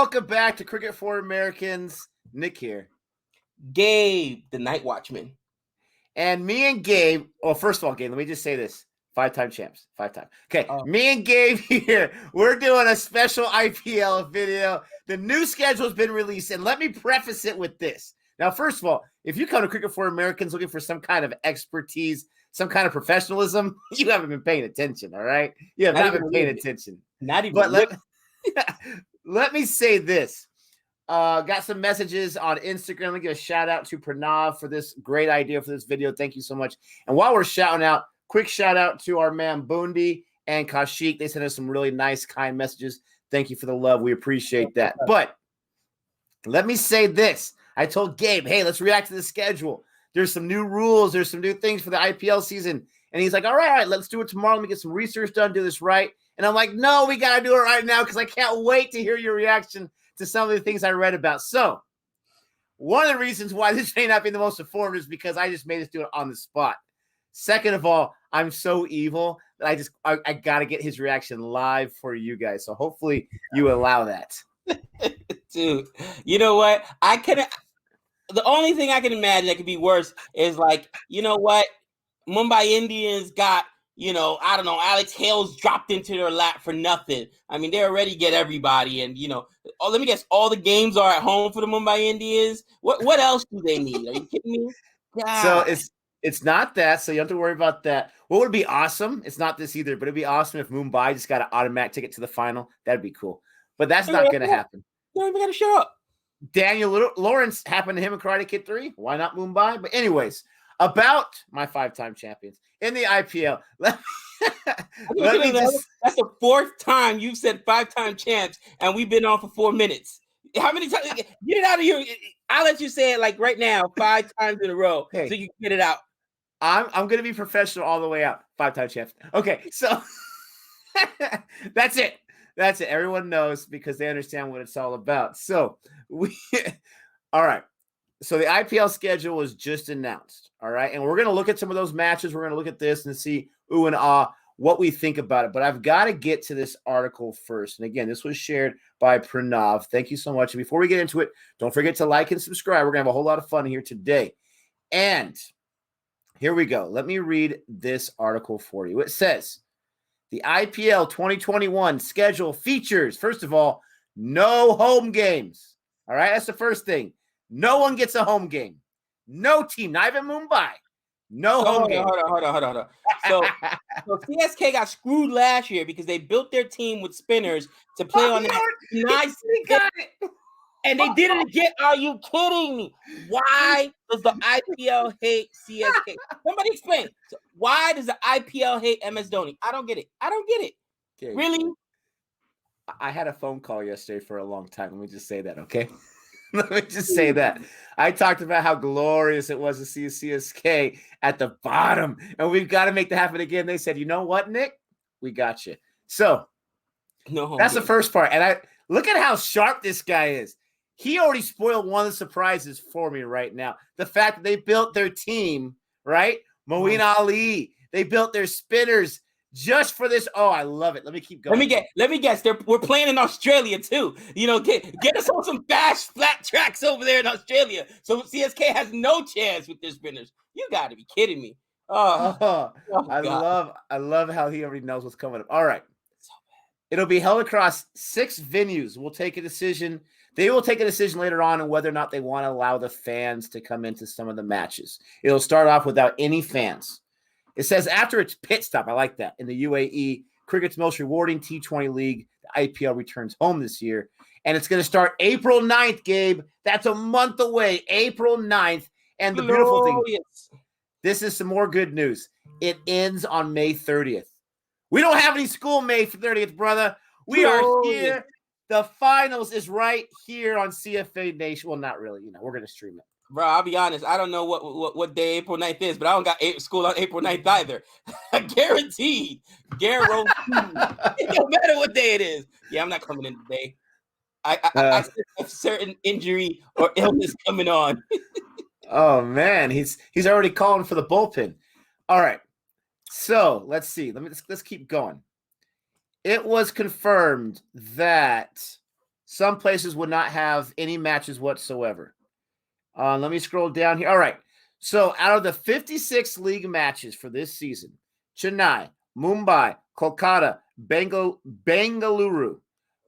welcome back to Cricket for Americans. Nick here. Gabe, the Night Watchman. And me and Gabe, well, first of all, Gabe, let me just say this. 5-time champs. 5-time. Okay, Me and Gabe here, we're doing a special IPL video. The new schedule's been released, and let me preface it with this. Now, first of all, if you come to Cricket for Americans looking for some kind of expertise, some kind of professionalism, you haven't been paying attention, all right? You have not been paying attention. Not even. But let me say this. Got some messages on Instagram. Let me give a shout out to Pranav for this great idea for this video. Thank you so much. And while we're shouting out, quick shout out to our man Bundi and Kashik. They sent us some really nice, kind messages. Thank you for the love. We appreciate that. But let me say this. I told Gabe, hey, let's react to the schedule. There's some new rules. There's some new things for the IPL season. And he's like, all right, let's do it tomorrow. Let me get some research done, do this right. And I'm like, no, we got to do it right now because I can't wait to hear your reaction to some of the things I read about. So one of the reasons why this may not be the most informative is because I just made us do it on the spot. Second of all, I'm so evil that I got to get his reaction live for you guys. So hopefully you allow that. Dude, you know what? The only thing I can imagine that could be worse is like, you know what? Mumbai Indians got, I don't know, Alex Hales dropped into their lap for nothing. I mean, they already get everybody. And, let me guess, all the games are at home for the Mumbai Indians. What else do they need? Are you kidding me? God. So it's not that, so you don't have to worry about that. What would be awesome, it's not this either, but it'd be awesome if Mumbai just got an automatic ticket to the final. That'd be cool. But that's not going to happen. They don't even got to show up. Daniel Lawrence happened to him in Karate Kid 3. Why not Mumbai? But anyways, about my 5-time champions in the IPL. That's the fourth time you've said 5-time champs, and we've been on for 4 minutes. How many times? Get it out of here. I'll let you say it like right now, 5 times in a row, so you can get it out. I'm going to be professional all the way out. 5-time champs. Okay, so that's it. That's it. Everyone knows because they understand what it's all about. So all right. So the IPL schedule was just announced, all right? And we're going to look at some of those matches. We're going to look at this and see, ooh and ah, what we think about it. But I've got to get to this article first. And again, this was shared by Pranav. Thank you so much. And before we get into it, don't forget to like and subscribe. We're going to have a whole lot of fun here today. And here we go. Let me read this article for you. It says, the IPL 2021 schedule features, first of all, no home games. All right, that's the first thing. No one gets a home game. No team, not even Mumbai. No home game. Hold on. So CSK got screwed last year because they built their team with spinners to play on that nice. And they did it again. Are you kidding me? Why does the IPL hate CSK? Somebody explain. Why does the IPL hate MS Dhoni? I don't get it. Okay. Really? I had a phone call yesterday for a long time. Let me just say that, okay? Let me just say that. I talked about how glorious it was to see CSK at the bottom, and we've got to make that happen again. They said, you know what, Nick? We got you. So that's the first part. And I look at how sharp this guy is. He already spoiled one of the surprises for me right now. The fact that they built their team, right? Moeen Ali. They built their spinners just for this. Oh, I love it. Let me keep going. Let me guess. We're playing in Australia too. Get us on some flat tracks over there in Australia. So CSK has no chance with their spinners. You got to be kidding me. I love how he already knows what's coming up. All right. It'll be held across 6 venues. We'll take a decision. They will take a decision later on whether or not they want to allow the fans to come into some of the matches. It'll start off without any fans. It says after its pit stop, I like that, in the UAE, cricket's most rewarding T20 league, the IPL returns home this year. And it's going to start April 9th, Gabe. That's a month away, April 9th. And the beautiful thing, this is some more good news. It ends on May 30th. We don't have any school May 30th, brother. We are here. The finals is right here on CFA Nation. Well, not really. We're going to stream it. Bro, I'll be honest. I don't know what day April 9th is, but I don't got school on April 9th either. Guaranteed. Guaranteed. It don't matter what day it is. Yeah, I'm not coming in today. I see a certain injury or illness coming on. Oh, man. He's already calling for the bullpen. All right. So let's see. Let's keep going. It was confirmed that Some places would not have any matches whatsoever. Let me scroll down here. All right. So out of the 56 league matches for this season, Chennai, Mumbai, Kolkata, Bengaluru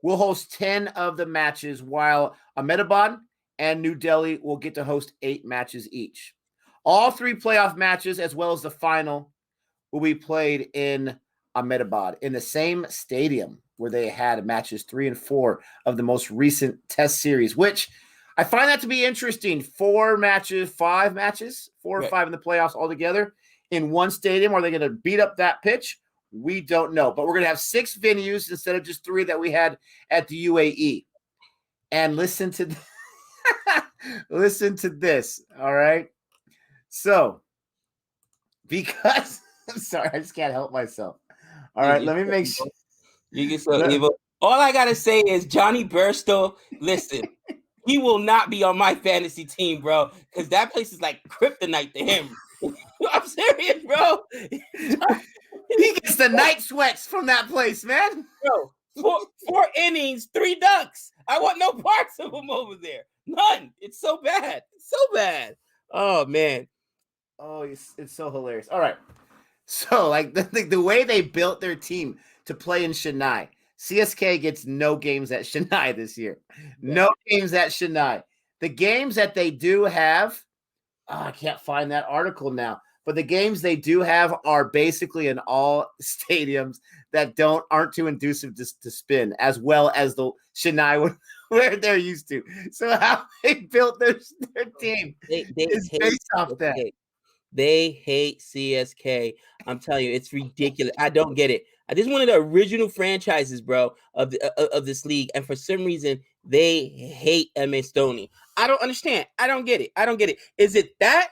will host 10 of the matches, while Ahmedabad and New Delhi will get to host 8 matches each. All 3 playoff matches, as well as the final, will be played in Ahmedabad in the same stadium where they had matches 3 and 4 of the most recent test series, which I find that to be interesting. 4 matches, 5 matches, 4 or 5 in the playoffs altogether in one stadium. Are they going to beat up that pitch? We don't know. But we're going to have 6 venues instead of just 3 that we had at the UAE. And listen to listen to this, all right? So, because I'm sorry, I just can't help myself. All right, let me make sure. You get so evil. All I gotta say is Johnny Burstow. Listen, he will not be on my fantasy team, bro, because that place is like kryptonite to him. I'm serious, bro. He gets the night sweats from that place, man. Bro, 4 innings, 3 ducks. I want no parts of him over there. None. It's so bad. It's so bad. Oh man. Oh, it's so hilarious. All right. So, like the way they built their team to play in Chennai, CSK gets no games at Chennai this year. No games at Chennai. The games that they do have, I can't find that article now, but the games they do have are basically in all stadiums that aren't too inducive to spin, as well as the Chennai where they're used to. So how they built their team is based off that. They hate CSK. I'm telling you, it's ridiculous. I don't get it. This is one of the original franchises, bro, of this league, and for some reason they hate MS Dhoni. I don't understand. I don't get it. Is it that,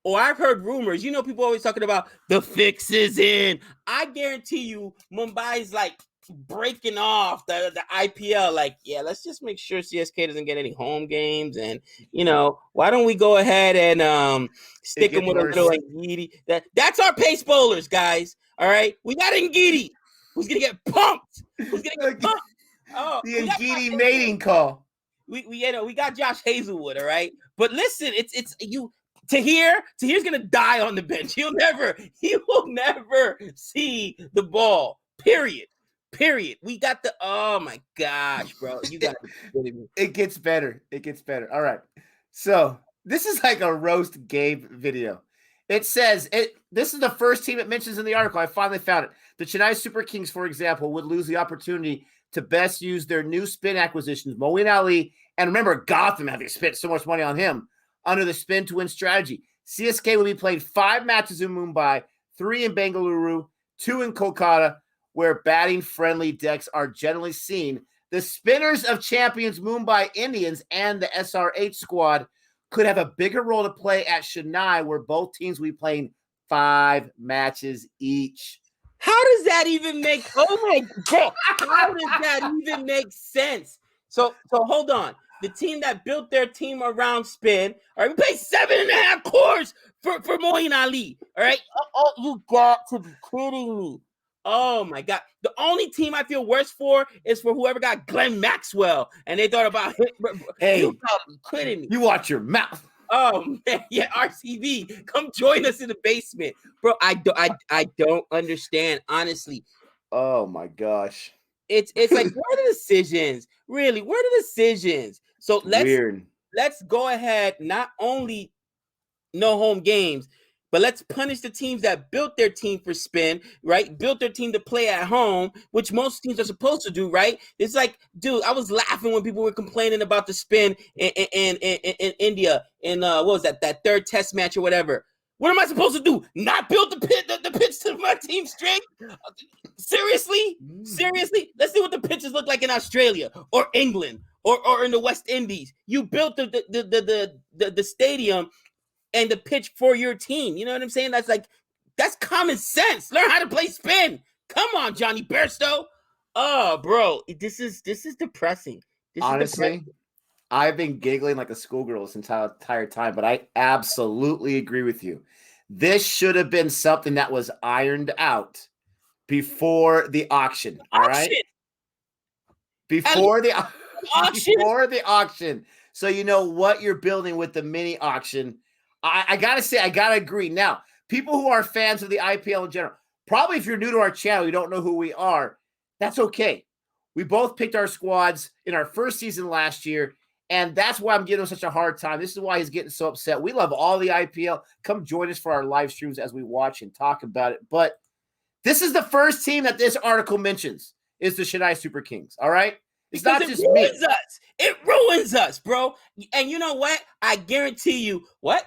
or I've heard rumors? You know, people always talking about the fix is in. I guarantee you, Mumbai's like breaking off the IPL. Like, yeah, let's just make sure CSK doesn't get any home games, and you know, why don't we go ahead and stick them with a little Ngidi? That's our pace bowlers, guys. All right, we got Ngidi, who's gonna get pumped. Oh, the Ngidi mating call. We got Josh Hazelwood. All right, but listen, it's you. Tahir's gonna die on the bench. He will never see the ball. Period. We got oh my gosh, bro. You got it gets better. All right. So this is like a roast Gabe video. It says this is the first team it mentions in the article. I finally found it. The Chennai Super Kings, for example, would lose the opportunity to best use their new spin acquisitions, Moeen Ali, and remember Gotham having spent so much money on him under the spin to win strategy. CSK will be playing 5 matches in Mumbai, 3 in Bengaluru, 2 in Kolkata, where batting-friendly decks are generally seen. The spinners of champions Mumbai Indians and the SRH squad could have a bigger role to play at Chennai, where both teams will be playing 5 matches each. How does that even make? Oh my God! How does that even make sense? So hold on. The team that built their team around spin, all right, we pay 7.5 crores for Moeen Ali. All right, oh, you got to be kidding me. Oh my God. The only team I feel worse for is for whoever got Glenn Maxwell and they thought about it. Hey, you gotta be kidding me. You watch your mouth. Oh man, yeah, RCB, come join us in the basement. Bro, I don't understand, honestly. Oh my gosh. It's like, where are the decisions? Really, where are the decisions? So let's go ahead, not only no home games, but let's punish the teams that built their team for spin, right? Built their team to play at home, which most teams are supposed to do, right? It's like, dude, I was laughing when people were complaining about the spin in India in what was that 3rd test match or whatever. What am I supposed to do? Not build the pitch to my team's strength? Seriously? Let's see what the pitches look like in Australia or England or in the West Indies. You built the stadium and the pitch for your team. You know what I'm saying? That's common sense. Learn how to play spin. Come on, Johnny Burstow. Oh, bro, this is depressing. Honestly, I've been giggling like a schoolgirl this entire time, but I absolutely agree with you. This should have been something that was ironed out before the auction. All right? Before the auction. Before the auction. So you know what you're building with the mini auction. I gotta say, I gotta agree. Now, people who are fans of the IPL in general, probably if you're new to our channel, you don't know who we are. That's okay. We both picked our squads in our first season last year, and that's why I'm giving him such a hard time. This is why he's getting so upset. We love all the IPL. Come join us for our live streams as we watch and talk about it. But this is the first team that this article mentions is the Chennai Super Kings. All right? It's because not just me. It ruins us, bro. And you know what? I guarantee you, what?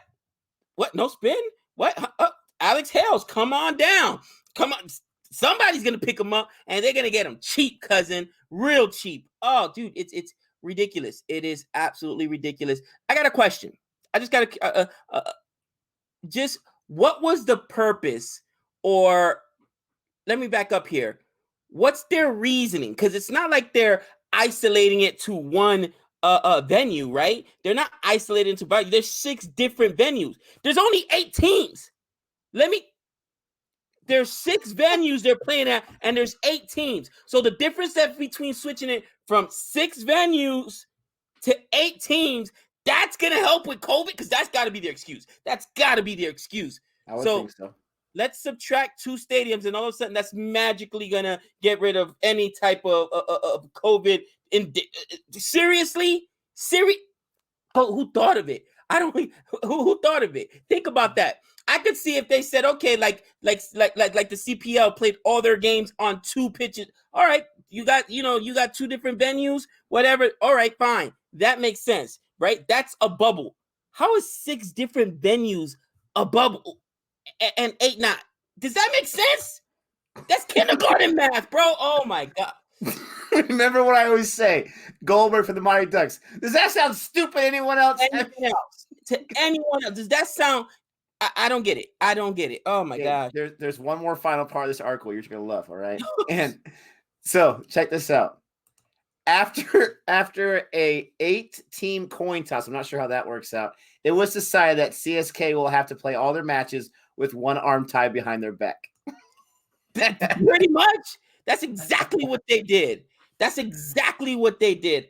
No spin? What? Alex Hales, come on down. Come on. Somebody's going to pick him up, and they're going to get him cheap, cousin. Real cheap. Oh, dude, it's ridiculous. It is absolutely ridiculous. I got a question. I just got to just what was the purpose, or let me back up here. What's their reasoning? Because it's not like they're isolating it to one venue, right? They're not isolated into, there's 6 different venues. There's only 8 teams. There's 6 venues they're playing at, and there's 8 teams. So the difference that between switching it from 6 venues to 8 teams, that's going to help with COVID, because that's got to be their excuse. That's got to be their excuse. I would think so. Let's subtract 2 stadiums, and all of a sudden that's magically going to get rid of any type of COVID. Seriously? Who thought of it? Who thought of it? Think about that. I could see if they said, okay, like the CPL played all their games on 2 pitches. All right, you got 2 different venues, whatever. All right, fine. That makes sense, right? That's a bubble. How is 6 different venues a bubble and 8 not? Does that make sense? That's kindergarten math, bro. Oh my God. Remember what I always say, Goldberg for the Mighty Ducks. Does that sound stupid to anyone else? To anyone else? Does that sound? I don't get it. I don't get it. Oh my God. There's one more final part of this article you're gonna love. All right, and so check this out. After a 8-team coin toss, I'm not sure how that works out. It was decided that CSK will have to play all their matches with one arm tied behind their back. Pretty much. That's exactly what they did.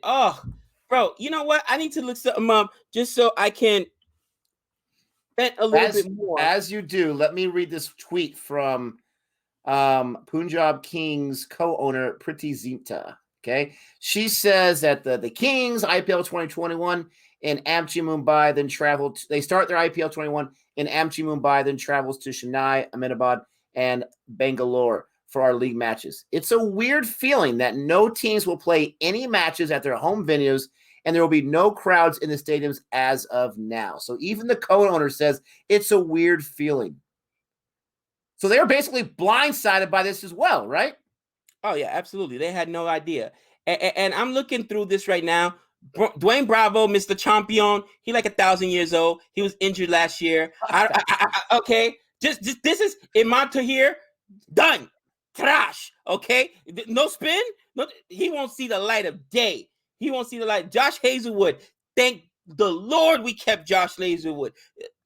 Oh, bro, you know what? I need to look something up just so I can vent a little bit more. As you do, let me read this tweet from Punjab Kings co-owner Priti Zinta. Okay, she says that the Kings IPL 2021 in Amchi, Mumbai, then they start their IPL 21 in Amchi, Mumbai, then travels to Chennai, Ahmedabad, and Bangalore for our league matches. It's a weird feeling that no teams will play any matches at their home venues, and there will be no crowds in the stadiums as of now. So even the co-owner says it's a weird feeling. So they were basically blindsided by this as well, right? Oh, yeah, absolutely. They had no idea. And I'm looking through this right now. Dwayne Bravo, Mr. Champion, he like 1,000 years old. He was injured last year. Okay, just this is Imanta here. Done. Trash. Okay, no spin. No, he won't see the light of day. Josh Hazelwood. Thank the Lord we kept Josh Hazelwood.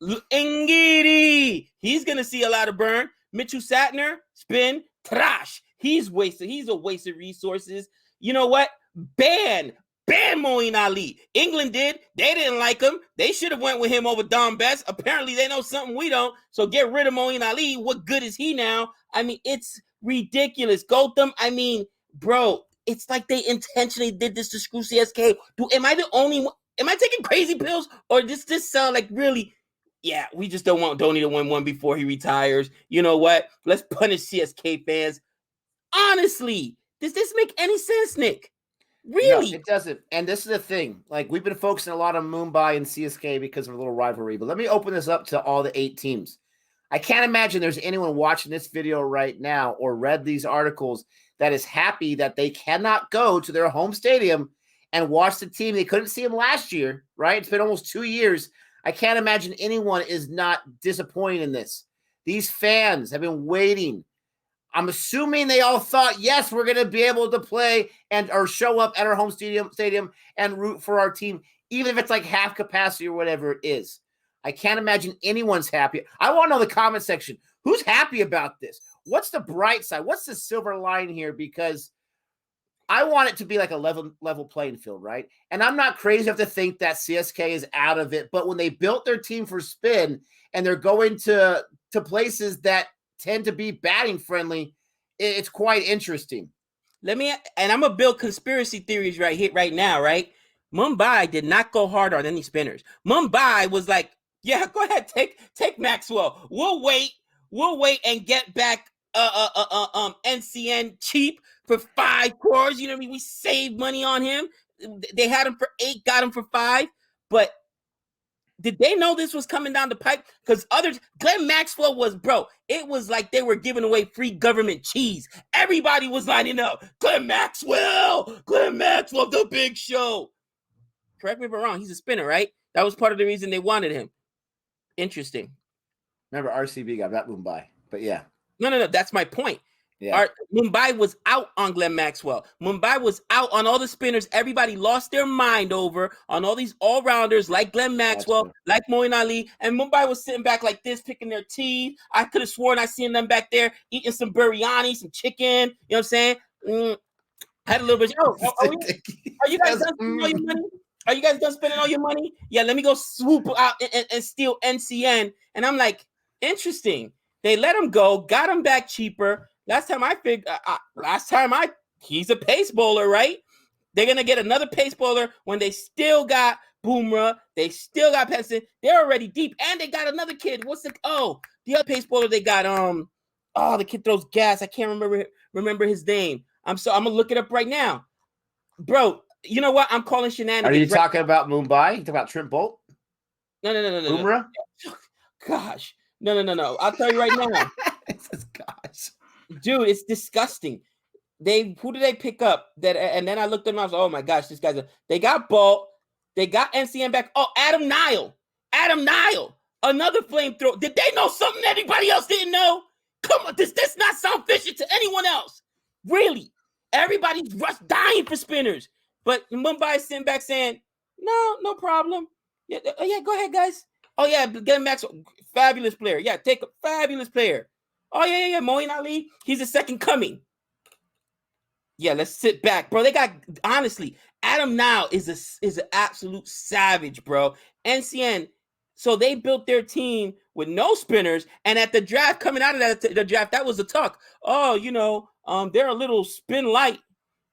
Ngiri, he's gonna see a lot of burn. Mitchell Satner, spin, trash. He's wasted. He's a waste of resources. You know what? Ban Moeen Ali. England did. They didn't like him. They should have went with him over Dom Best. Apparently, they know something we don't. So get rid of Moeen Ali. What good is he now? I mean, it's ridiculous. Gotham, I mean, bro, it's like they intentionally did this to screw CSK. Am I the only one? Am I taking crazy pills? Or does this sound like really, yeah, we just don't need to win one before he retires. You know what? Let's punish CSK fans. Honestly, does this make any sense, Nick? Really? No, it doesn't. And this is the thing. Like, we've been focusing a lot on Mumbai and CSK because of a little rivalry. But let me open this up to all the 8 teams. I can't imagine there's anyone watching this video right now or read these articles that is happy that they cannot go to their home stadium and watch the team. They couldn't see them last year, right? It's been almost 2 years. I can't imagine anyone is not disappointed in this. These fans have been waiting. I'm assuming they all thought, yes, we're going to be able to play or show up at our home stadium and root for our team, even if it's like half capacity or whatever it is. I can't imagine anyone's happy. I want to know in the comment section, who's happy about this? What's the bright side? What's the silver line here? Because I want it to be like a level playing field, right? And I'm not crazy enough to think that CSK is out of it, but when they built their team for spin and they're going to places that tend to be batting friendly, it's quite interesting. And I'm gonna build conspiracy theories right now, right? Mumbai did not go hard on any spinners. Mumbai was like, yeah, go ahead, take Maxwell. We'll wait and get back NCN cheap for 5 crores. You know what I mean? We saved money on him. They had him for 8, got him for 5. But did they know this was coming down the pipe? Because Glenn Maxwell it was like they were giving away free government cheese. Everybody was lining up. Glenn Maxwell, the big show. Correct me if I'm wrong. He's a spinner, right? That was part of the reason they wanted him. Interesting. Remember, RCB got that Mumbai, but yeah. No. That's my point. Yeah. Mumbai was out on Glenn Maxwell. Mumbai was out on all the spinners. Everybody lost their mind over on all these all-rounders like Glenn Maxwell, like Moeen Ali. And Mumbai was sitting back like this, picking their teeth. I could have sworn I seen them back there eating some biryani, some chicken. You know what I'm saying? I had a little bit. Are you guys done spending all your money? Are you guys done spending all your money? Yeah, let me go swoop out and steal NCN. And I'm like, interesting. They let him go, got him back cheaper. Last time he's a pace bowler, right? They're going to get another pace bowler when they still got Boomerang. They still got Peston. They're already deep. And they got another kid. The other pace bowler they got, the kid throws gas. I can't remember his name. I'm going to look it up right now. Bro, you know what? I'm calling shenanigans. Are you talking about Mumbai? You talking about Trent Bolt? No. Boomerang? Gosh. No. I'll tell you right now. Gosh. Dude, it's disgusting. Who did they pick up? And then I looked at them and I was like, oh my gosh, this guy's they got Bolt, they got NCN back. Oh, Adam Nile, another flamethrower. Did they know something anybody else didn't know? Come on, does this not sound fishy to anyone else? Really? Everybody's dying for spinners. But Mumbai is sitting back saying, no problem. Yeah, go ahead, guys. Oh yeah, Glenn Maxwell, fabulous player. Yeah, take a fabulous player. Oh, yeah. Moeen Ali, he's the second coming. Yeah, let's sit back. Bro, honestly, Adam now is an absolute savage, bro. NCN, so they built their team with no spinners, and at the draft, coming out of the draft, that was the talk. Oh, they're a little spin light.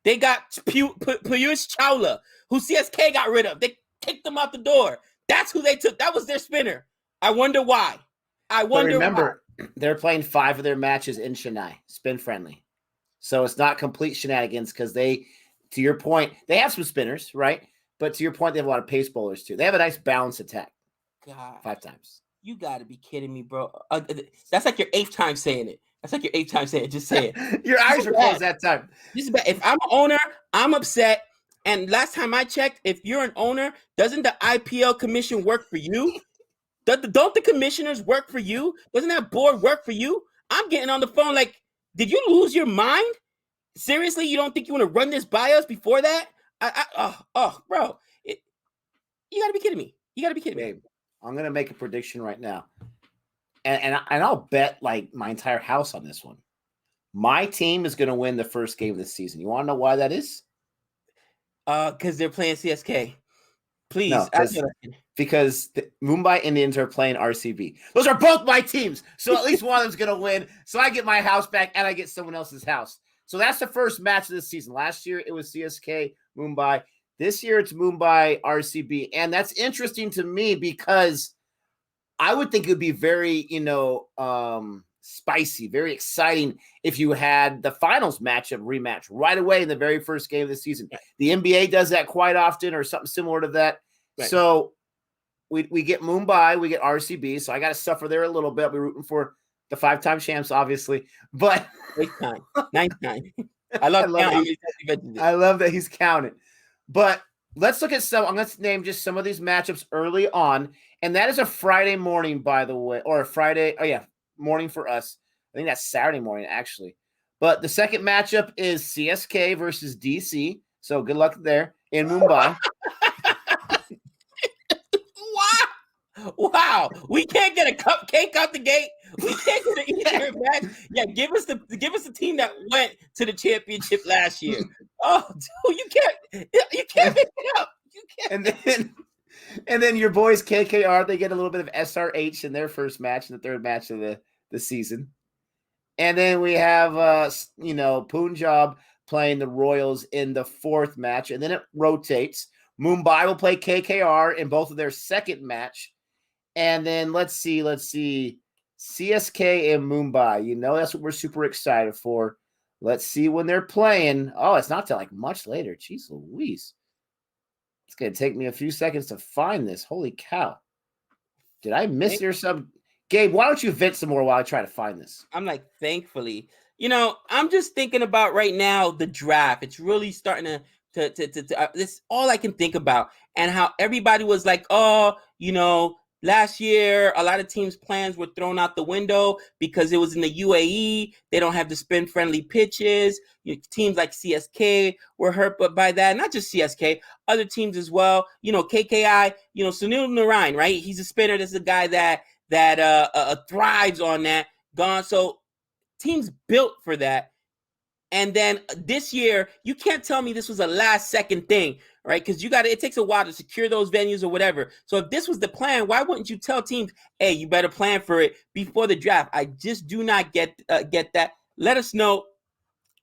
They got Piyush Chawla, who CSK got rid of. They kicked them out the door. That's who they took. That was their spinner. I wonder why. Remember, they're playing 5 of their matches in Chennai, spin friendly. So it's not complete shenanigans because to your point, they have some spinners, right? But to your point, they have a lot of pace bowlers too. They have a nice balanced attack. God, 5 times. You got to be kidding me, bro. That's like your 8th time saying it. Just say it. Your eyes were closed that time. This is bad. If I'm an owner, I'm upset. And last time I checked, if you're an owner, doesn't the IPL commission work for you? Don't the commissioners work for you? Doesn't that board work for you? I'm getting on the phone like, did you lose your mind? Seriously, you don't think you want to run this by us before that? Bro, you got to be kidding me. Babe, I'm gonna make a prediction right now, and I'll bet like my entire house on this one. My team is gonna win the first game of the season. You want to know why that is? Because they're playing CSK. Please. No, because the Mumbai Indians are playing RCB. Those are both my teams. So at least one of them's going to win. So I get my house back and I get someone else's house. So that's the first match of the season. Last year, it was CSK, Mumbai. This year, it's Mumbai, RCB. And that's interesting to me because I would think it would be very, spicy, very exciting if you had the finals rematch right away in the very first game of the season. Right. The NBA does that quite often or something similar to that. Right. So we get Mumbai, we get RCB. So I got to suffer there a little bit. I'll be rooting for the 5-time champs, obviously. But 9th time. I love that he's counting. But let's look at I'm going to name just some of these matchups early on. And that is a Friday morning, by the way, or a Friday. Oh, yeah. Morning for us. I think that's Saturday morning, actually. But the second matchup is CSK versus DC. So good luck there in Mumbai. Wow, we can't get a cupcake out the gate. We can't get an easier match. Yeah, give us the team that went to the championship last year. Oh, dude, you can't make it up. You can't. And then your boys KKR, they get a little bit of SRH in their first match, in the third match of the season. And then we have Punjab playing the Royals in the fourth match, and then it rotates. Mumbai will play KKR in both of their second match. And then let's see, CSK and Mumbai. That's what we're super excited for. Let's see when they're playing. Oh, it's not till like much later. Jeez Louise. It's going to take me a few seconds to find this. Holy cow. Did I miss your sub? Gabe, why don't you vent some more while I try to find this? I'm like, thankfully. I'm just thinking about right now the draft. It's really starting to this all I can think about, and how everybody was like, oh, last year a lot of teams' plans were thrown out the window because it was in the UAE. They don't have the spin-friendly pitches. Teams like CSK were hurt by that. Not just CSK, other teams as well. KKI. Sunil Narain, right? He's a spinner. This is a guy that thrives on that. Gone. So teams built for that. And then this year, you can't tell me this was a last second thing, right? Because it takes a while to secure those venues or whatever. So if this was the plan, why wouldn't you tell teams, hey, you better plan for it before the draft? I just do not get that. Let us know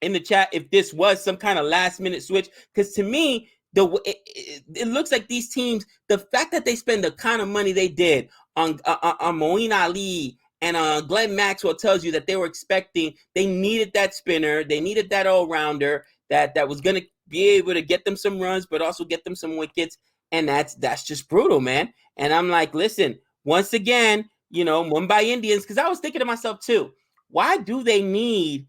in the chat if this was some kind of last minute switch. Because to me, it looks like these teams, the fact that they spend the kind of money they did on Moeen Ali and Glenn Maxwell tells you that they were expecting, they needed that spinner, they needed that all-rounder that was going to be able to get them some runs, but also get them some wickets. And that's just brutal, man. And I'm like, listen, once again, Mumbai Indians, because I was thinking to myself too, why do they need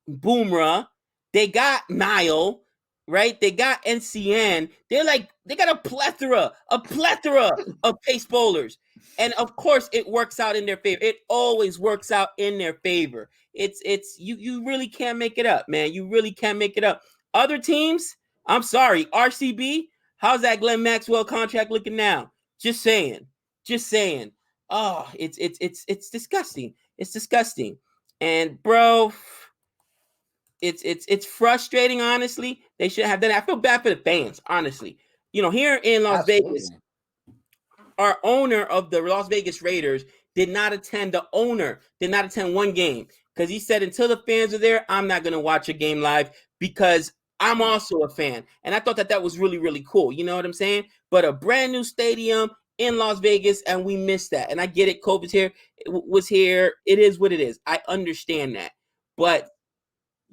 Bumrah? They got Nile, right? They got NCN. They got a plethora of pace bowlers. And of course, it works out in their favor. It always works out in their favor. It's you really can't make it up, man. You really can't make it up. Other teams, I'm sorry, RCB. How's that Glenn Maxwell contract looking now? Just saying. Oh, it's disgusting. It's disgusting. And bro, it's frustrating. Honestly, they should have done it. I feel bad for the fans. Honestly, here in Las Vegas. Our owner of the Las Vegas Raiders did not attend one game because he said, until the fans are there, I'm not going to watch a game live because I'm also a fan. And I thought that was really, really cool. You know what I'm saying? But a brand new stadium in Las Vegas, and we missed that. And I get it. COVID's here. It was here. It is what it is. I understand that. But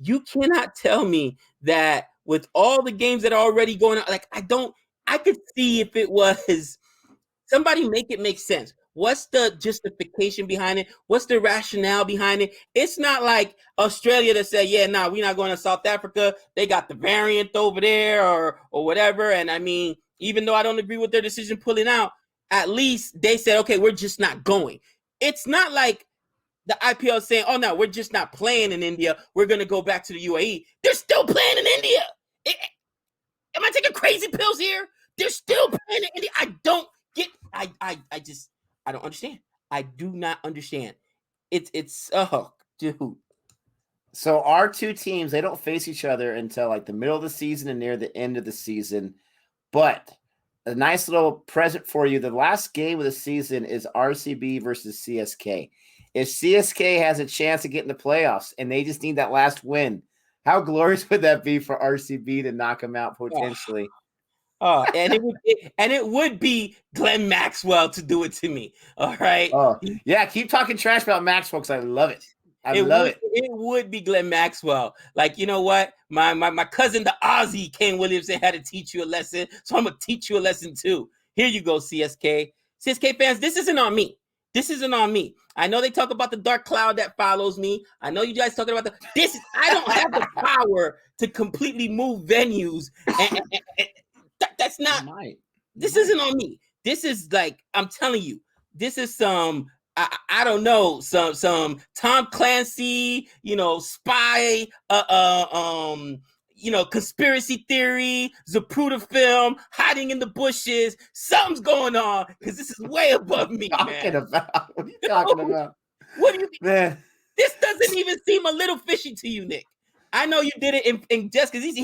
you cannot tell me that with all the games that are already going on, I could see if it was... Somebody make it make sense. What's the justification behind it? What's the rationale behind it? It's not like Australia that said, yeah, no, we're not going to South Africa. They got the variant over there or whatever. And I mean, even though I don't agree with their decision pulling out, at least they said, okay, we're just not going. It's not like the IPL is saying, oh, no, we're just not playing in India. We're going to go back to the UAE. They're still playing in India. Am I taking crazy pills here? They're still playing in India. I don't understand. I do not understand. It's dude. So our two teams, they don't face each other until like the middle of the season and near the end of the season. But a nice little present for you. The last game of the season is RCB versus CSK. If CSK has a chance to get in the playoffs and they just need that last win, how glorious would that be for RCB to knock them out potentially? Oh, and it would be Glenn Maxwell to do it to me. All right. Oh, yeah. Keep talking trash about Maxwell because I love it. I love it. It would be Glenn Maxwell. Like, you know what? My cousin, the Aussie Ken Williamson, had to teach you a lesson. So I'm going to teach you a lesson too. Here you go, CSK. CSK fans, this isn't on me. I know they talk about the dark cloud that follows me. I know you guys talking about I don't have the power to completely move venues and that's not. This isn't on me. This is like, I'm telling you, this is some I don't know, some Tom Clancy, spy conspiracy theory, Zapruder film, hiding in the bushes. Something's going on because this is way above me, man. What are you talking about? What do you think? Man. This doesn't even seem a little fishy to you, Nick. I know you did it in just because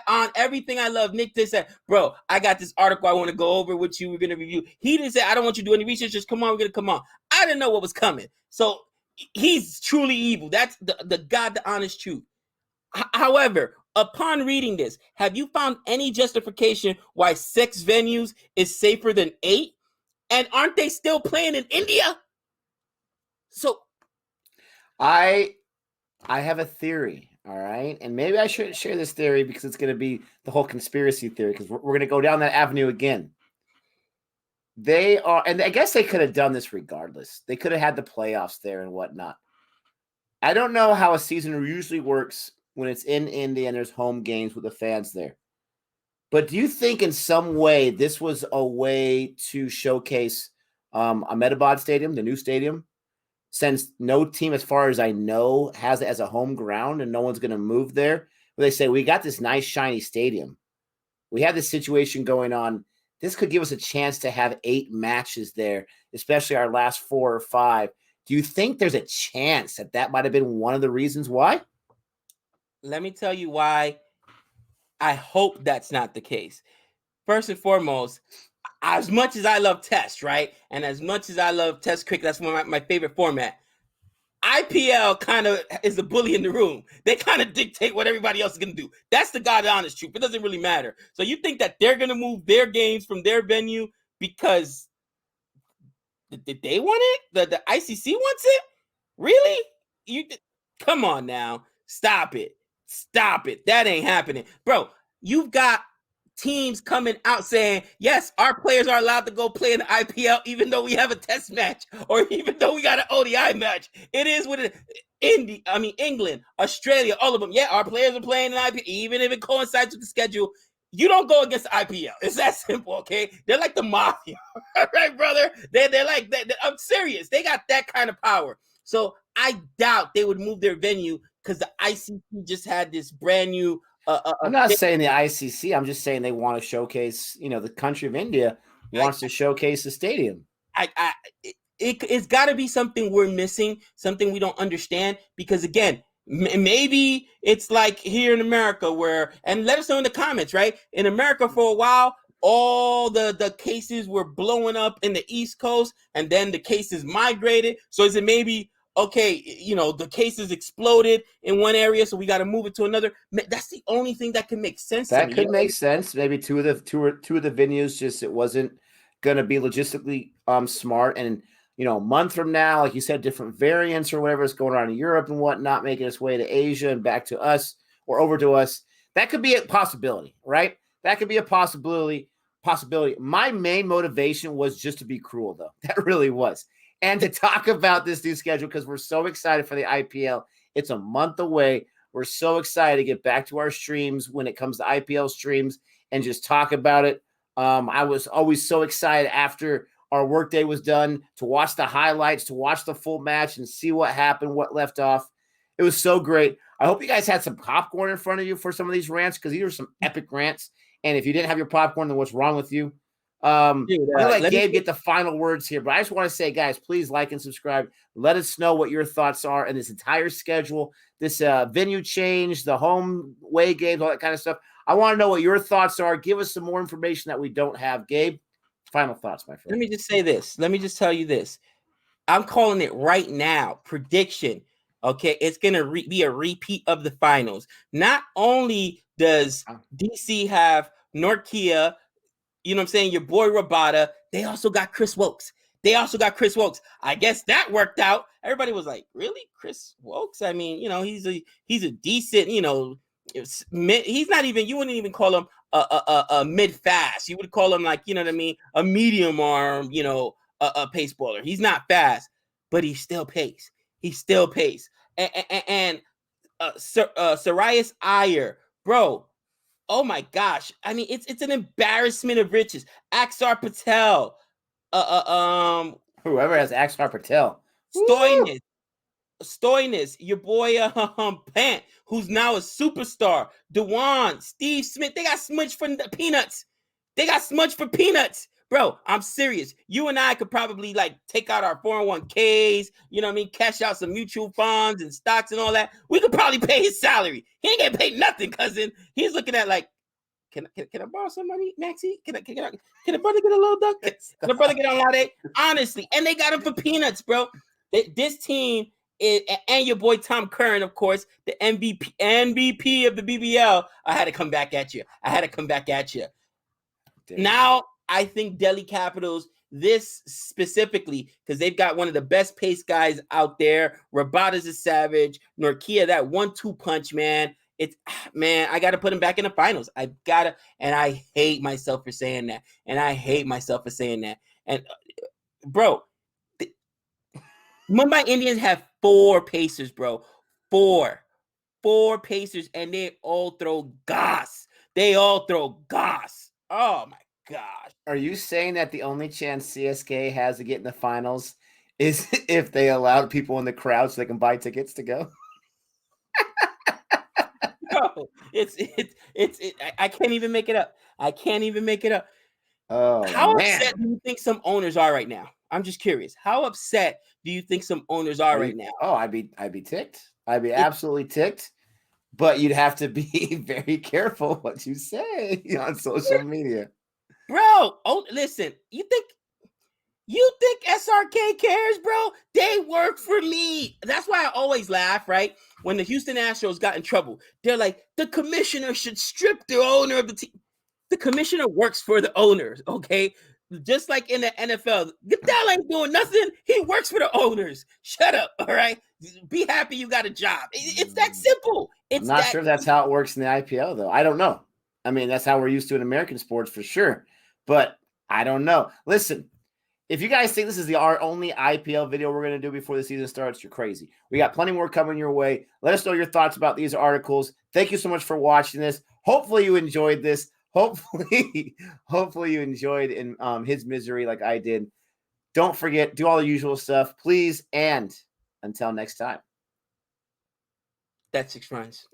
on everything I love. Nick just said, bro, I got this article I want to go over with you. We're going to review. He didn't say, I don't want you to do any research. Just come on, we're going to come on. I didn't know what was coming. So he's truly evil. That's the God, the honest truth. However, upon reading this, have you found any justification why 6 venues is safer than 8? And aren't they still playing in India? So I have a theory, all right? And maybe I shouldn't share this theory because it's going to be the whole conspiracy theory because we're going to go down that avenue again. They are, and I guess they could have done this regardless. They could have had the playoffs there and whatnot. I don't know how a season usually works when it's in India and there's home games with the fans there. But do you think in some way this was a way to showcase Ahmedabad Stadium, the new stadium? Since no team, as far as I know, has it as a home ground and no one's going to move there, where they say, we got this nice, shiny stadium. We have this situation going on. This could give us a chance to have 8 matches there, especially our last 4 or 5. Do you think there's a chance that might have been one of the reasons why? Let me tell you why I hope that's not the case. First and foremost, as much as I love Test, right? And as much as I love Test cricket, that's one of my favorite format. IPL kind of is the bully in the room. They kind of dictate what everybody else is going to do. That's the God honest truth. It doesn't really matter. So you think that they're going to move their games from their venue because did they want it? The ICC wants it? Really? Come on now. Stop it. Stop it. That ain't happening. Bro, you've got teams coming out saying, yes, our players are allowed to go play in the IPL even though we have a test match or even though we got an ODI match. It is what it is. England, Australia, all of them. Yeah, our players are playing in IPL, even if it coincides with the schedule. You don't go against the IPL. It's that simple, okay? They're like the mafia, right, brother? They're like, I'm serious. They got that kind of power. So I doubt they would move their venue because the ICC just had this brand new. I'm not saying the ICC. I'm just saying they want to showcase. The country of India wants to showcase the stadium. It's got to be something we're missing, something we don't understand. Because again, maybe it's like here in America where, and let us know in the comments, right? In America for a while, all the cases were blowing up in the East Coast, and then the cases migrated. So is it maybe, okay, the cases exploded in one area, so we got to move it to another? That's the only thing that can make sense to me. That could make sense. Maybe two of the venues, just it wasn't going to be logistically smart. And a month from now, like you said, different variants or whatever is going on in Europe and whatnot, making its way to Asia and back to us or over to us. That could be a possibility, right? That could be a possibility. My main motivation was just to be cruel, though. That really was. And to talk about this new schedule because we're so excited for the IPL. It's a month away. We're so excited to get back to our streams when it comes to IPL streams and just talk about it. I was always so excited after our workday was done to watch the highlights, to watch the full match and see what happened, what left off. It was so great. I hope you guys had some popcorn in front of you for some of these rants because these are some epic rants. And if you didn't have your popcorn, then what's wrong with you? I'm going to let Gabe get the final words here, but I just want to say, guys, please like and subscribe. Let us know what your thoughts are in this entire schedule, this venue change, the home way games, all that kind of stuff. I want to know what your thoughts are. Give us some more information that we don't have. Gabe, final thoughts, my friend. Let me just say this. Let me just tell you this. I'm calling it right now. Prediction. Okay, it's going to be a repeat of the finals. Not only does DC have Norkia, you know what I'm saying, your boy Rabada, they also got Chris Wokes. I guess that worked out. Everybody was like, really? Chris Wokes? I mean, he's a decent, he's not even, you wouldn't even call him a mid-fast. You would call him like, a medium arm, a pace bowler. He's not fast, but he still pays. And Sarias Iyer, bro, oh my gosh. I mean, it's an embarrassment of riches. Axar Patel, whoever has Axar Patel. Stoinis, Stoinis, your boy Pant, who's now a superstar. Dewan, Steve Smith, they got smudged for the peanuts. They got smudged for peanuts. Bro, I'm serious. You and I could probably like take out our 401ks, you know what I mean? Cash out some mutual funds and stocks and all that. We could probably pay his salary. He ain't getting paid nothing, cousin. He's looking at like, can I borrow some money, Maxie? Can a brother get a little duck? Can a brother get on Lade? Honestly, and they got him for peanuts, bro. This team is, and your boy Tom Curran, of course, the MVP of the BBL. I had to come back at you. Damn. Now I think Delhi Capitals, this specifically, because they've got one of the best pace guys out there. Rabada's a savage. Norkia, that 1-2 punch, man. I got to put him back in the finals. And I hate myself for saying that. And bro, Mumbai Indians have 4 Pacers, bro. 4 Pacers, and they all throw gas. Oh my gosh. Are you saying that the only chance CSK has to get in the finals is if they allow people in the crowd so they can buy tickets to go? No, I can't even make it up. Oh, How man. upset do you think some owners are right now? I'm just curious. How upset do you think some owners are right now? Oh, I'd be ticked. I'd be absolutely ticked. But you'd have to be very careful what you say on social media. Bro, listen, you think SRK cares, bro? They work for me. That's why I always laugh, right? When the Houston Astros got in trouble, they're like, the commissioner should strip the owner of the team. The commissioner works for the owners, okay? Just like in the NFL, Goodell ain't doing nothing. He works for the owners. Shut up, all right? Be happy you got a job. It's that simple. I'm not sure if that's how it works in the IPL, though. I don't know. I mean, that's how we're used to in American sports for sure. But I don't know. Listen, if you guys think this is our only IPL video we're going to do before the season starts, you're crazy. We got plenty more coming your way. Let us know your thoughts about these articles. Thank you so much for watching this. Hopefully you enjoyed this. Hopefully you enjoyed in his misery like I did. Don't forget, do all the usual stuff, please. And until next time. That's 6 runs.